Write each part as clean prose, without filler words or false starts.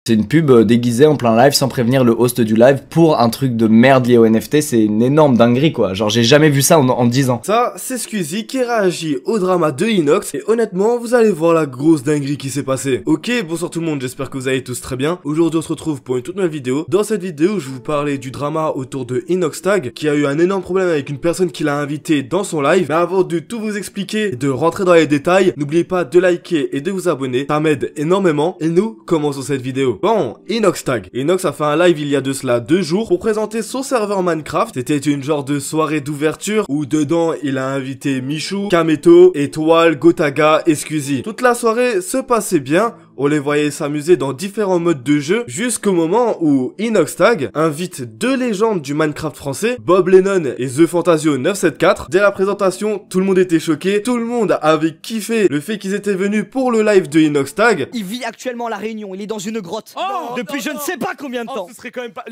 C'est une pub déguisée en plein live sans prévenir le host du live pour un truc de merde lié au NFT. C'est une énorme dinguerie quoi. Genre j'ai jamais vu ça en 10 ans. Ça, c'est Squeezie qui réagit au drama de Inox. Et honnêtement, vous allez voir la grosse dinguerie qui s'est passée. Ok, bonsoir tout le monde, j'espère que vous allez tous très bien. Aujourd'hui, on se retrouve pour une toute nouvelle vidéo. Dans cette vidéo, je vais vous parler du drama autour de Inoxtag, qui a eu un énorme problème avec une personne qui l'a invité dans son live. Mais avant de tout vous expliquer et de rentrer dans les détails, n'oubliez pas de liker et de vous abonner. Ça m'aide énormément. Et nous, commençons cette vidéo. Bon, Inoxtag. Inox a fait un live il y a de cela 2 jours pour présenter son serveur Minecraft. C'était une genre de soirée d'ouverture où dedans il a invité Michou, Kameto, Étoile, Gotaga et Squeezie. Toute la soirée se passait bien. On les voyait s'amuser dans différents modes de jeu jusqu'au moment où Inoxtag invite 2 légendes du Minecraft français, Bob Lennon et The Fantasio 974. Dès la présentation, tout le monde était choqué, tout le monde avait kiffé le fait qu'ils étaient venus pour le live de Inoxtag. Il vit actuellement à La Réunion, il est dans une grotte depuis je ne sais pas combien de temps. Ce serait quand même pas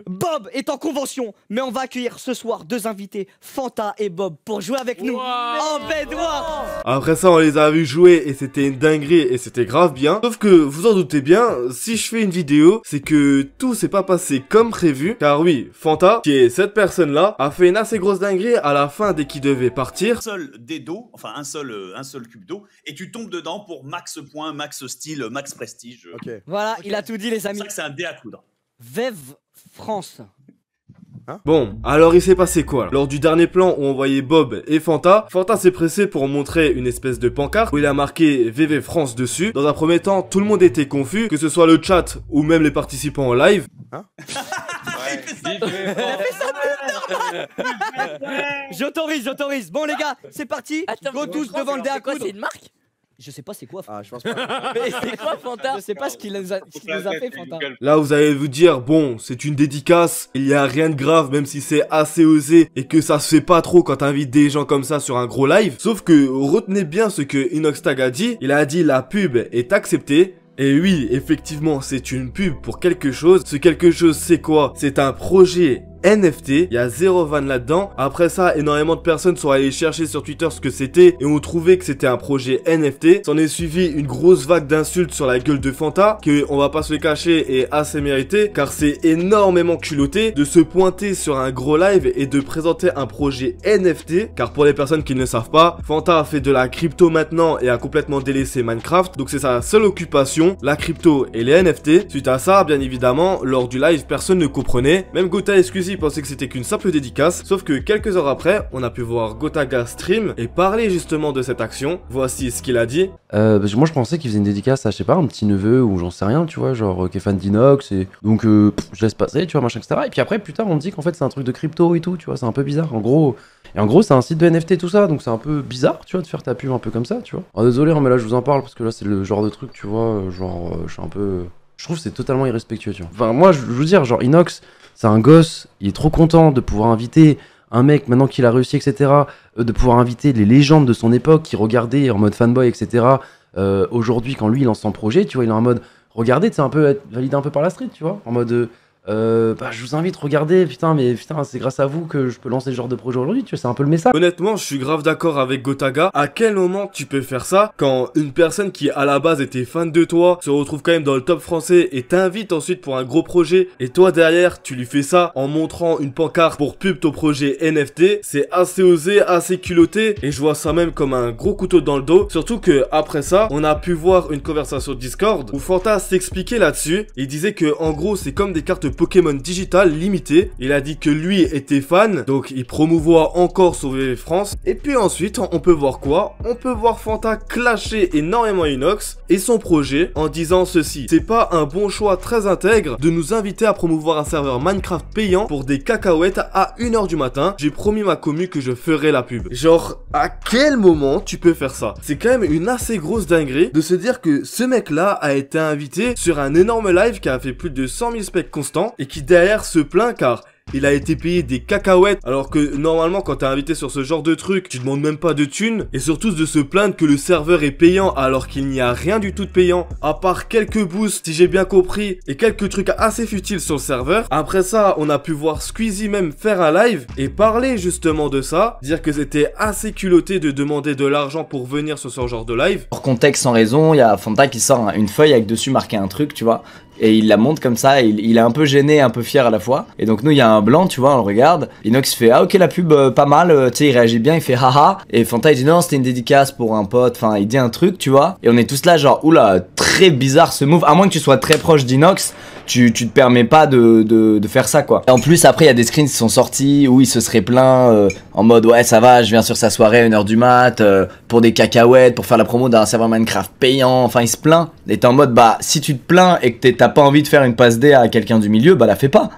Bob est en convention, mais on va accueillir ce soir 2 invités, Fanta et Bob, pour jouer avec nous en bedwars. Après ça, on les a vus jouer et c'était une dinguerie et c'était grave bien. Sauf que vous en doutez bien, si je fais une vidéo, c'est que tout s'est pas passé comme prévu. Car oui, Fanta, qui est cette personne-là, a fait une assez grosse dinguerie à la fin dès qu'il devait partir. Un seul dé d'eau, enfin un seul cube d'eau, et tu tombes dedans pour max points, max style, max prestige. Ok. Voilà, il a tout dit les C'est amis. ça que c'est un dé à coudre. Vev France. Bon, alors il s'est passé quoi là? Lors du dernier plan où on voyait Bob et Fanta, Fanta s'est pressé pour montrer une espèce de pancarte où il a marqué VV France dessus. Dans un premier temps, tout le monde était confus, que ce soit le chat ou même les participants en live. J'autorise. Bon les gars, c'est parti. Go tous devant le dé à coudre. C'est une marque? Je sais pas c'est quoi. Ah, je pense pas. Mais c'est quoi Fanta? Je sais pas ce qu'il nous a fait Fanta. Là, vous allez vous dire, bon, c'est une dédicace, il y a rien de grave, même si c'est assez osé et que ça se fait pas trop quand t'invites des gens comme ça sur un gros live. Sauf que, retenez bien ce que Inoxtag a dit. Il a dit la pub est acceptée. Et oui, effectivement, c'est une pub pour quelque chose. Ce quelque chose, c'est quoi? C'est un projet NFT, il y a 0 van là-dedans. Après ça, énormément de personnes sont allées chercher sur Twitter ce que c'était et ont trouvé que c'était un projet NFT. S'en est suivi une grosse vague d'insultes sur la gueule de Fanta, que on va pas se le cacher est assez mérité, car c'est énormément culotté de se pointer sur un gros live et de présenter un projet NFT. Car pour les personnes qui ne le savent pas, Fanta a fait de la crypto maintenant et a complètement délaissé Minecraft, donc c'est sa seule occupation, la crypto et les NFT. Suite à ça, bien évidemment, lors du live, personne ne comprenait. Même Gota et Squeezie pensait que c'était qu'une simple dédicace, sauf que quelques heures après, on a pu voir Gotaga stream et parler justement de cette action. Voici ce qu'il a dit. Parce que moi je pensais qu'il faisait une dédicace à, je sais pas, un petit neveu ou j'en sais rien, tu vois, genre qui est fan d'Inox, et donc je laisse passer, tu vois, machin, etc. Et puis après, plus tard, on me dit qu'en fait c'est un truc de crypto et tout, tu vois, c'est un peu bizarre. En gros, c'est un site de NFT, tout ça, donc c'est un peu bizarre, tu vois, de faire ta pub un peu comme ça, tu vois. Alors désolé, hein, mais là je vous en parle parce que là c'est le genre de truc, tu vois, genre, je suis un peu. Je trouve que c'est totalement irrespectueux, tu vois. Enfin, moi, je veux dire, genre, Inox, c'est un gosse, il est trop content de pouvoir inviter un mec, maintenant qu'il a réussi, etc., de pouvoir inviter les légendes de son époque qui regardaient en mode fanboy, etc., aujourd'hui, quand lui, il lance son projet, tu vois, il est en mode, regardez, tu sais, un peu, être validé un peu par la street, tu vois, en mode, je vous invite, regardez, putain, c'est grâce à vous que je peux lancer ce genre de projet aujourd'hui, tu vois, c'est un peu le message. Honnêtement, je suis grave d'accord avec Gotaga. À quel moment tu peux faire ça quand une personne qui à la base était fan de toi se retrouve quand même dans le top français et t'invite ensuite pour un gros projet, et toi derrière tu lui fais ça en montrant une pancarte pour pub ton projet NFT? C'est assez osé, assez culotté, et je vois ça même comme un gros couteau dans le dos. Surtout que après ça, on a pu voir une conversation Discord où Fanta s'expliquait là-dessus. Il disait que en gros c'est comme des cartes Pokémon digital limité. Il a dit que lui était fan, donc il promouvoit encore sur VV France. Et puis ensuite, on peut voir quoi? On peut voir Fanta clasher énormément Inox et son projet en disant ceci: c'est pas un bon choix très intègre de nous inviter à promouvoir un serveur Minecraft payant pour des cacahuètes à 1 h du matin. J'ai promis ma commu que je ferai la pub. Genre, à quel moment tu peux faire ça? C'est quand même une assez grosse dinguerie de se dire que ce mec-là a été invité sur un énorme live qui a fait plus de 100 000 specs constants et qui derrière se plaint car il a été payé des cacahuètes, alors que normalement quand t'es invité sur ce genre de truc, tu demandes même pas de thunes, et surtout de se plaindre que le serveur est payant alors qu'il n'y a rien du tout de payant, à part quelques boosts si j'ai bien compris, et quelques trucs assez futiles sur le serveur. Après ça, on a pu voir Squeezie même faire un live et parler justement de ça, dire que c'était assez culotté de demander de l'argent pour venir sur ce genre de live. Hors contexte, sans raison, il y a Fanta qui sort une feuille avec dessus marqué un truc, tu vois, Et il la monte comme ça, et il est un peu gêné, un peu fier à la fois. Et donc nous, il y a un blanc, tu vois, on le regarde. Inox fait ah ok la pub pas mal, tu sais, il réagit bien, il fait haha. Et Fanta il dit non, c'était une dédicace pour un pote, enfin il dit un truc, tu vois. Et on est tous là genre oula, très bizarre ce move, à moins que tu sois très proche d'Inox. Tu te permets pas de faire ça quoi. Et en plus après il y a des screens qui sont sortis où il se serait plaint en mode ouais ça va, je viens sur sa soirée à 1h du mat pour des cacahuètes, pour faire la promo d'un serveur Minecraft payant, enfin il se plaint. Et t'es en mode bah si tu te plains et que t'as pas envie de faire une passe D à quelqu'un du milieu, bah la fais pas.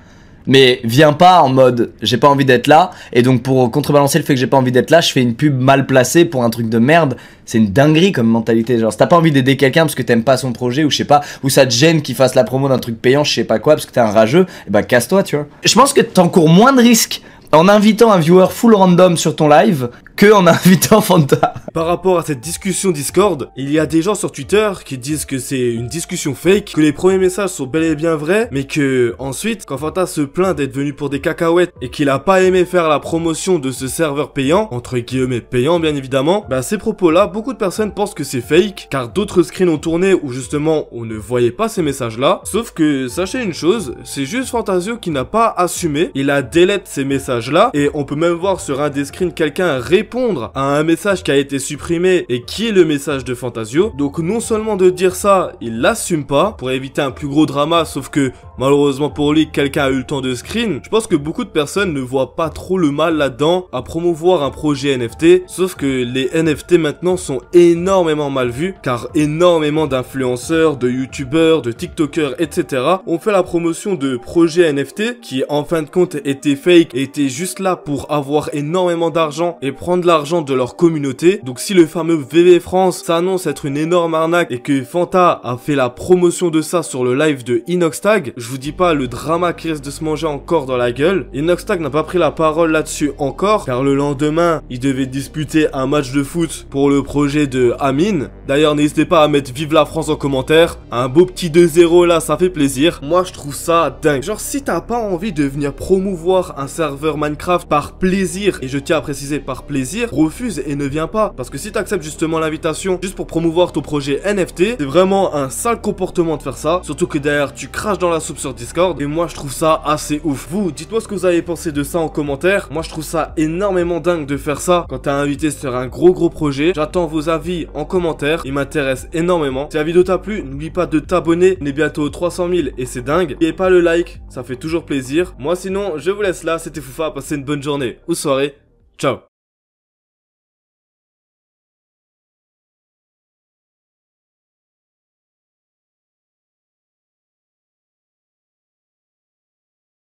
Mais viens pas en mode j'ai pas envie d'être là, et donc pour contrebalancer le fait que j'ai pas envie d'être là, je fais une pub mal placée pour un truc de merde. C'est une dinguerie comme mentalité, genre si t'as pas envie d'aider quelqu'un parce que t'aimes pas son projet ou je sais pas, ou ça te gêne qu'il fasse la promo d'un truc payant, je sais pas quoi, parce que t'es un rageux, et bah casse-toi tu vois. Je pense que t'encours moins de risques en invitant un viewer full random sur ton live que en invitant Fanta. Par rapport à cette discussion Discord, il y a des gens sur Twitter qui disent que c'est une discussion fake, que les premiers messages sont bel et bien vrais, mais que ensuite, quand Fanta se plaint d'être venu pour des cacahuètes et qu'il a pas aimé faire la promotion de ce serveur payant, entre guillemets payant bien évidemment, bah ces propos-là, beaucoup de personnes pensent que c'est fake, car d'autres screens ont tourné où justement on ne voyait pas ces messages-là. Sauf que sachez une chose, c'est juste Fantasio qui n'a pas assumé, il a délète ces messages-là, et on peut même voir sur un des screens quelqu'un répondre à un message qui a été supprimé et qui est le message de Fantasio. Donc non seulement de dire ça, il l'assume pas pour éviter un plus gros drama, sauf que malheureusement pour lui, quelqu'un a eu le temps de screen. Je pense que beaucoup de personnes ne voient pas trop le mal là-dedans à promouvoir un projet NFT, sauf que les NFT maintenant sont énormément mal vus, car énormément d'influenceurs, de youtubeurs, de tiktokers, etc. ont fait la promotion de projets NFT qui en fin de compte étaient fake et étaient juste là pour avoir énormément d'argent et prendre l'argent de leur communauté. Donc si le fameux VV France s'annonce être une énorme arnaque et que Fanta a fait la promotion de ça sur le live de Inoxtag, je vous dis pas le drama qui risque de se manger encore dans la gueule. Inoxtag n'a pas pris la parole là-dessus encore, car le lendemain, il devait disputer un match de foot pour le projet de Amine. D'ailleurs, n'hésitez pas à mettre Vive la France en commentaire. Un beau petit 2-0 là, ça fait plaisir. Moi, je trouve ça dingue. Genre, si t'as pas envie de venir promouvoir un serveur Minecraft par plaisir, et je tiens à préciser par plaisir, refuse et ne viens pas. Parce que si t'acceptes justement l'invitation juste pour promouvoir ton projet NFT, c'est vraiment un sale comportement de faire ça. Surtout que derrière, tu craches dans la soupe sur Discord. Et moi, je trouve ça assez ouf. Vous, dites-moi ce que vous avez pensé de ça en commentaire. Moi, je trouve ça énormément dingue de faire ça quand t'es invité sur un gros projet. J'attends vos avis en commentaire. Il m'intéresse énormément. Si la vidéo t'a plu, n'oublie pas de t'abonner. On est bientôt aux 300 000 et c'est dingue. N'oubliez pas le like, ça fait toujours plaisir. Moi, sinon, je vous laisse là. C'était Foufa. Passez une bonne journée ou soirée. Ciao.